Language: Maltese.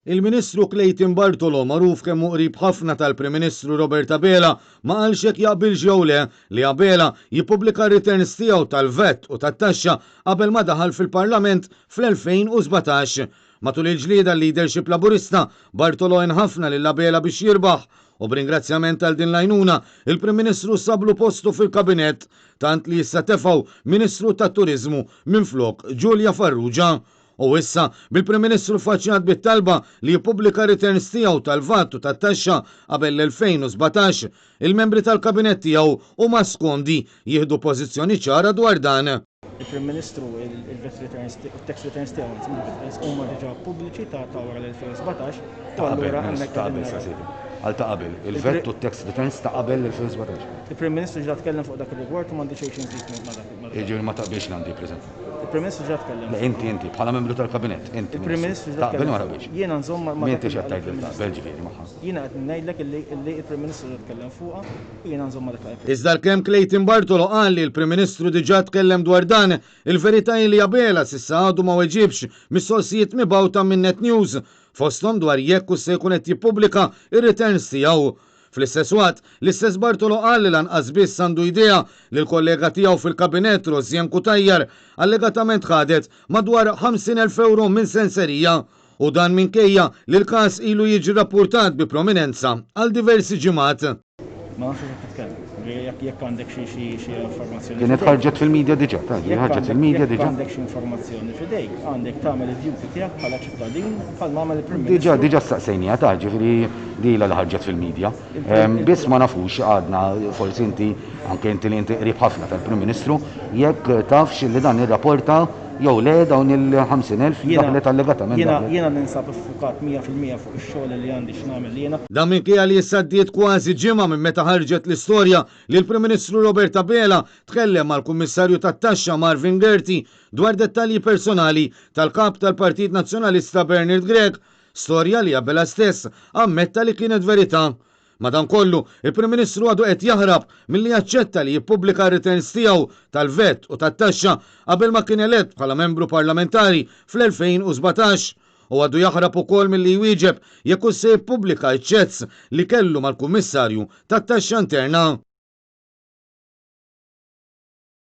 Il-Ministru Clayton Bartolo, magħruf kemm qrib ħafna tal-Prim Ministru Robert Abela, ma qalx jekk jaqbilx jew le li Abela jippubblika r-returns tiegħu tal-VAT u tat-taxxa qabel ma daħal fil-Parlament fl-2017. Matul il-ġlieda l-leadership laburista, Bartolo ħafna lil Abela biex jirbaħ u b'ringrazzjament għal din l-għajnuna il-Prim Ministru sablu postu fil-Kabinett tant li issa tefgħu Ministru tat-Turiżmu minflok Giulia Farrugia. U issa bil-Prim Ministru faċċjat bit-talba li jippubblika returns tiegħu tal-VAT u tat-taxxa qabel l-2017, il-membri tal-Kabinett tiegħu huma skondi jieħdu pożizzjoni ċara dwar dan. Il-Prim Ministru il-VAT returns u tax returns tiegħu huma diġà pubbliċi ta' wara l-2017. Allura hemmhekk għal ta' qabel, il-VAT u tax returns ta' qabel l-2017. Il-Prim Ministru ġa tkellem fuq dak ir-rigward u m'għandi xejn nżid ma' dak. Jiġifieri ma taqbilx għandi preżent. Il-Prim Ministru ġa tkellem. Inti bħala membru tal-Kabinett, inti. Il-Prim Ministru ġa taqbel ma taqbilx. Jiena nżomm ma' M'inti x'qed tgħidlek taqbel ġifieri magħha. Jiena qed ngħidlek illi il-Prim Ministru ġa tkellem fuqha u jiena nżomm ma' dak. Iżda kemm Clayton Bartolo qal li l-Prim Ministru diġà tkellem dwar dan, il-verità li Abela s'issa għadu ma weġibx mistoqsijiet mibgħuta minn Net News fosthom dwar jekk u se jkun qed jippubblika ir-returns tiegħu. Fl-istess waqt, l-istess Bartolo qal li lanqas biss għandu idea li l-kollega tiegħu fil-Kabinett Rozjan Kutajjar allegatament ħadet madwar 50,000 euro minn senserija u dan minkejja li l-każ ilu jiġi rappurtat bi prominenza għal diversi ġimgħat. Ma nafx qed titkellem. Jekk għandek xi informazzjoni. Kienet ħarġet fil-medja diġà, ħarġet fil-medja diġà. Għandek xi informazzjoni f'idejk, għandek tagħmel id-duty tiegħek bħala ċittadin bħal m'għamel il-Prim Ministru. Diġà staqsejnija ta' ġifieri dilha li ħarġet fil-medja. Biss ma nafux għadna forsi inti anke inti li inti qrib ħafna tal-Prim Ministru jekk tafx li dan ir-rapporta jew le dawn il-50,000 daħlet allegatament. Jiena ninsab iffukat 100% fuq ix-xogħol li għandi x'nagħmel li jiena. Dan minkejja li issa ddiet kważi ġimgħa minn meta ħarġet l-istorja li l-Prim Ministru Robert Abela tkellem mal-Kummissarju tat-Taxxa Marvin Gerti dwar dettalji personali tal-kap tal-Partit Nazzjonalista Bernard Gregg, storja li Abela stess ammetta li kienet verità. Madankollu, il-Prim Ministru għadu qed jaħrab milli jaċċetta li jippubblika r-returns tiegħu tal-VAT u tat-taxxa qabel ma kien elett bħala membru parlamentari fl-2017 u għadu jaħrab ukoll milli jwieġeb jekk se jippubblika ċ-checks li kellu mal-Kummissarju tat-Taxxa Interna.